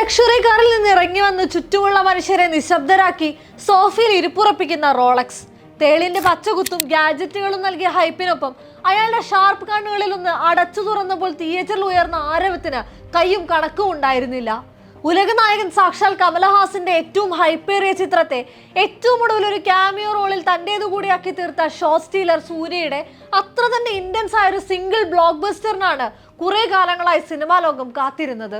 Luxury കാറിൽ നിന്ന് ഇറങ്ങി വന്ന് ചുറ്റുമുള്ള മനുഷ്യരെ നിശബ്ദരാക്കി സോഫയിൽ ഇരിപ്പുറപ്പിക്കുന്ന റോളക്സ്, തേളിന്റെ പച്ചകുത്തും ഗാഡ്ജറ്റുകളും നൽകിയ ഹൈപ്പിനൊപ്പം അയാളുടെ ഷാർപ്പ് കണ്ണുകളിലൊന്ന് അടച്ചു തുറന്നപ്പോൾ തിയേറ്ററിൽ ഉയർന്ന ആരവത്തിന് കയ്യും കണക്കും ഉണ്ടായിരുന്നില്ല. ഉലകനായകൻ സാക്ഷാൽ കമലഹാസന്റെ ഏറ്റവും ഹൈപ്പേറിയ ചിത്രത്തെ ഏറ്റവും ഒടുവിൽ ഒരു ക്യാമിയോ റോളിൽ തന്റേതുകൂടിയാക്കി തീർത്ത ഷോ സ്റ്റീലർ സൂര്യയുടെ അത്ര തന്നെ ഇന്റൻസ് ആയ ഒരു സിംഗിൾ ബ്ലോക്ക് ബസ്റ്ററിനാണ് കുറെ കാലങ്ങളായി സിനിമാ ലോകം കാത്തിരുന്നത്.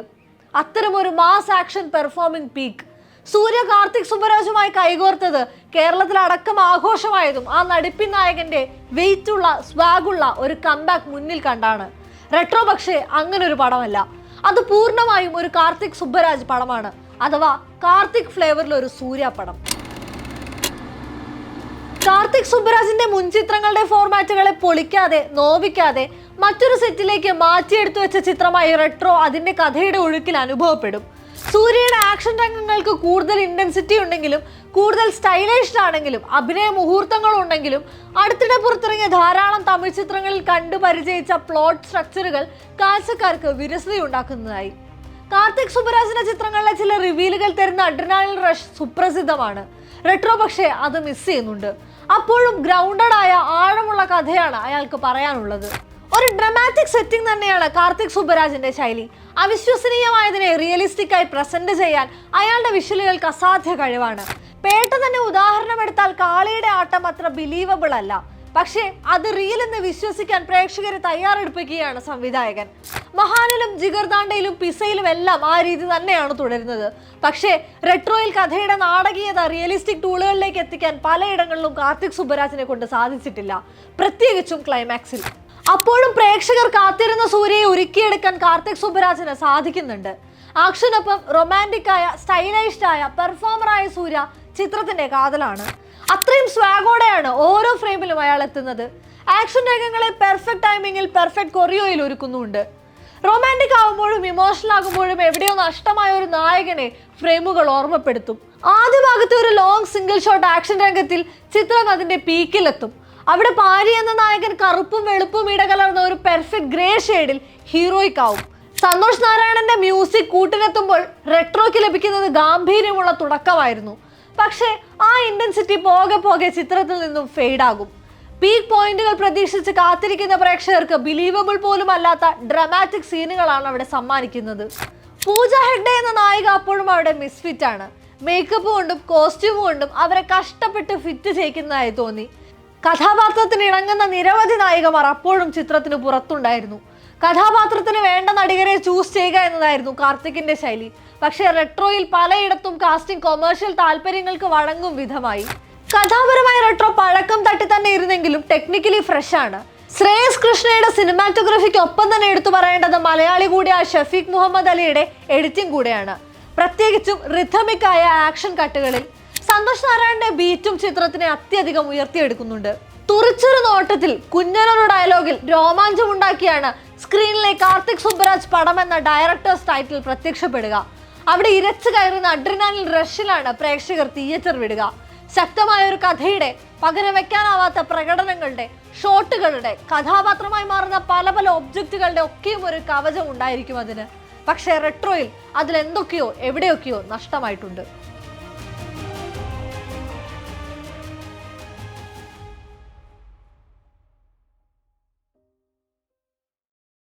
അത്തരമൊരു മാസ് ആക്ഷൻ പെർഫോമിംഗ് പീക്ക് സൂര്യ കാർത്തിക് സുബ്ബരാജുമായി കൈകോർത്തത് കേരളത്തിലടക്കം ആഘോഷമായതും ആ നടിപ്പിൻ നായകന്റെ വെയിറ്റുള്ള സ്വാഗുള്ള ഒരു കംബാക്ക് മുന്നിൽ കണ്ടാണ്. റെട്രോ പക്ഷേ അങ്ങനെ ഒരു പടമല്ല, അത് പൂർണ്ണമായും ഒരു കാർത്തിക് സുബ്ബരാജ് പടമാണ്, അഥവാ കാർത്തിക് ഫ്ലേവറിൽ ഒരു സൂര്യ പടം. കാർത്തിക് സുബ്ബരാജിന്റെ മുൻ ചിത്രങ്ങളുടെ ഫോർമാറ്റുകളെ പൊളിക്കാതെ നോവിക്കാതെ മറ്റൊരു സെറ്റിലേക്ക് മാറ്റിയെടുത്തു വെച്ച ചിത്രമായി റെട്രോ അതിന്റെ കഥയുടെ ഒഴുക്കിൽ അനുഭവപ്പെടും. സൂര്യയുടെ ആക്ഷൻ രംഗങ്ങൾക്ക് കൂടുതൽ ഇന്റൻസിറ്റി ഉണ്ടെങ്കിലും കൂടുതൽ സ്റ്റൈലിഷ്ഡ് ആണെങ്കിലും അഭിനയ മുഹൂർത്തങ്ങളുണ്ടെങ്കിലും അടുത്തിടെ പുറത്തിറങ്ങിയ ധാരാളം തമിഴ് ചിത്രങ്ങളിൽ കണ്ടു പരിചയിച്ച പ്ലോട്ട് സ്ട്രക്ചറുകൾ കാഴ്ചക്കാർക്ക് വിരസതയുണ്ടാക്കുന്നതായി. കാർത്തിക് സുബ്ബരാജിന്റെ ചിത്രങ്ങളിലെ ചില റിവീലുകൾ തരുന്ന അഡ്രിനാലിൻ റഷ് സുപ്രസിദ്ധമാണ്. റെട്രോ പക്ഷേ അത് മിസ് ചെയ്യുന്നുണ്ട്. അപ്പോഴും ഗ്രൗണ്ടഡ് ആയ ആഴമുള്ള കഥയാണ് അയാൾക്ക് പറയാനുള്ളത്. ഒരു ഡ്രമാറ്റിക് സെറ്റിംഗ് തന്നെയാണ് കാർത്തിക് സുബ്ബരാജിന്റെ ശൈലി. അവിശ്വസനീയമായതിനെ റിയലിസ്റ്റിക് ആയി പ്രസന്റ് ചെയ്യാൻ അയാളുടെ വിഷ്വലുകൾക്ക് അസാധ്യ കഴിവാണ്. പേട്ട തന്നെ ഉദാഹരണം എടുത്താൽ കാളിയുടെ ആട്ടം അത്ര ബിലീവബിൾ അല്ല, പക്ഷേ അത് റിയൽ എന്ന് വിശ്വസിക്കാൻ പ്രേക്ഷകരെ തയ്യാറെടുപ്പിക്കുകയാണ് സംവിധായകൻ. മഹാനിലും ജിഗർദാണ്ടയിലും പിസയിലും എല്ലാം ആ രീതി തന്നെയാണ് തുടരുന്നത്. പക്ഷേ റെട്രോയിൽ കഥയുടെ നാടകീയത റിയലിസ്റ്റിക് ടൂളുകളിലേക്ക് എത്തിക്കാൻ പലയിടങ്ങളിലും കാർത്തിക് സുബ്ബരാജിനെ കൊണ്ട് സാധിച്ചിട്ടില്ല, പ്രത്യേകിച്ചും ക്ലൈമാക്സിൽ. അപ്പോഴും പ്രേക്ഷകർ കാത്തിരുന്ന സൂര്യയെ ഒരുക്കിയെടുക്കാൻ കാർത്തിക് സുബ്ബരാജിന് സാധിക്കുന്നുണ്ട്. ആക്ഷനൊപ്പം റൊമാൻറ്റിക് ആയ സ്റ്റൈലൈഷ്ഡ് ആയ പെർഫോമറായ സൂര്യ ചിത്രത്തിന്റെ കാതലാണ്. അത്രയും സ്വാഗോടെയാണ് ഓരോ ഫ്രെയിമിലും അയാൾ എത്തുന്നത്. ആക്ഷൻ രംഗങ്ങളെ പെർഫെക്റ്റ് ടൈമിങ്ങിൽ പെർഫെക്റ്റ് കൊറിയോയിൽ ഒരുക്കുന്നുണ്ട്. റൊമാൻറ്റിക് ആകുമ്പോഴും ഇമോഷണൽ ആകുമ്പോഴും എവിടെയോ നഷ്ടമായ ഒരു നായകനെ ഫ്രെയിമുകൾ ഓർമ്മപ്പെടുത്തും. ആദ്യ ഭാഗത്തെ ഒരു ലോങ് സിംഗിൾ ഷോട്ട് ആക്ഷൻ രംഗത്തിൽ ചിത്രം അതിന്റെ പീക്കിലെത്തും. അവിടെ പാരി എന്ന നായകൻ കറുപ്പും വെളുപ്പും ഇടകലർന്ന ഒരു പെർഫെക്റ്റ് ഗ്രേ ഷെയ്ഡിൽ ഹീറോയിക് ആവും. സന്തോഷ് നാരായണന്റെ മ്യൂസിക് കൂട്ടിനെത്തുമ്പോൾ റെട്രോയ്ക്ക് ലഭിക്കുന്നത് ഗാംഭീര്യമുള്ള തുടക്കമായിരുന്നു. പക്ഷേ ആ ഇന്റൻസിറ്റി പോകെ പോകെ ചിത്രത്തിൽ നിന്നും ഫെയ്ഡ് ആകും. പീക്ക് പോയിന്റുകൾ പ്രതീക്ഷിച്ച് കാത്തിരിക്കുന്ന പ്രേക്ഷകർക്ക് ബിലീവബിൾ പോലും അല്ലാത്ത ഡ്രമാറ്റിക് സീനുകളാണ് അവിടെ സമ്മാനിക്കുന്നത്. പൂജ ഹെഗ്ഡെ എന്ന നായിക അപ്പോഴും അവിടെ മിസ്ഫിറ്റ് ആണ്. മേക്കപ്പ് കൊണ്ടും കോസ്റ്റ്യൂം കൊണ്ടും അവരെ കഷ്ടപ്പെട്ട് ഫിറ്റ് ചെയ്യിക്കുന്നതായി തോന്നി. കഥാപാത്രത്തിന് ഇണങ്ങുന്ന നിരവധി നായികമാർ അപ്പോഴും ചിത്രത്തിന് പുറത്തുണ്ടായിരുന്നു. കഥാപാത്രത്തിന് വേണ്ട നടികരെ ചൂസ് ചെയ്യുക എന്നതായിരുന്നു കാർത്തിക്കിന്റെ ശൈലി. പക്ഷേ റെട്രോയിൽ പലയിടത്തും കാസ്റ്റിംഗ് കൊമേഴ്ഷ്യൽ താല്പര്യങ്ങൾക്ക് വഴങ്ങും വിധമായി. കഥാപരമായ റെട്രോ പഴക്കം തട്ടി തന്നെ ഇരുന്നെങ്കിലും ടെക്നിക്കലി ഫ്രഷ് ആണ്. ശ്രേയസ് കൃഷ്ണയുടെ സിനിമാറ്റോഗ്രഫിക്ക് ഒപ്പം തന്നെ എടുത്തു പറയേണ്ടത് മലയാളി കൂടിയ ഷഫീഖ് മുഹമ്മദ് അലിയുടെ എഡിറ്റിംഗ് കൂടെയാണ്. പ്രത്യേകിച്ചും റിഥമിക് ആയ ആക്ഷൻ കട്ടുകളിൽ സന്തോഷ് നാരായണന്റെ ബീറ്റും ചിത്രത്തിനെ അത്യധികം ഉയർത്തിയെടുക്കുന്നുണ്ട്. തുറിച്ചൊരു നോട്ടത്തിൽ കുഞ്ഞനൊരു ഡയലോഗിൽ രോമാഞ്ചമുണ്ടാക്കിയാണ് സ്ക്രീനിലെ കാർത്തിക് സുബ്ബരാജ് പടം എന്ന ഡയറക്ടേഴ്സ് ടൈറ്റിൽ പ്രത്യക്ഷപ്പെടുക. അവിടെ ഇരച്ചു കയറുന്ന അഡ്രിനാലിൻ റഷിലാണ് പ്രേക്ഷകർ തിയേറ്റർ വിടുക. ശക്തമായ ഒരു കഥയുടെ, പകരം വെക്കാനാവാത്ത പ്രകടനങ്ങളുടെ, ഷോട്ടുകളുടെ, കഥാപാത്രമായി മാറുന്ന പല പല ഒബ്ജക്റ്റുകളുടെ ഒക്കെയും ഒരു കവചം ഉണ്ടായിരിക്കും അതിന്. പക്ഷേ റെട്രോയിൽ അതിലെന്തൊക്കെയോ എവിടെയൊക്കെയോ നഷ്ടമായിട്ടുണ്ട്.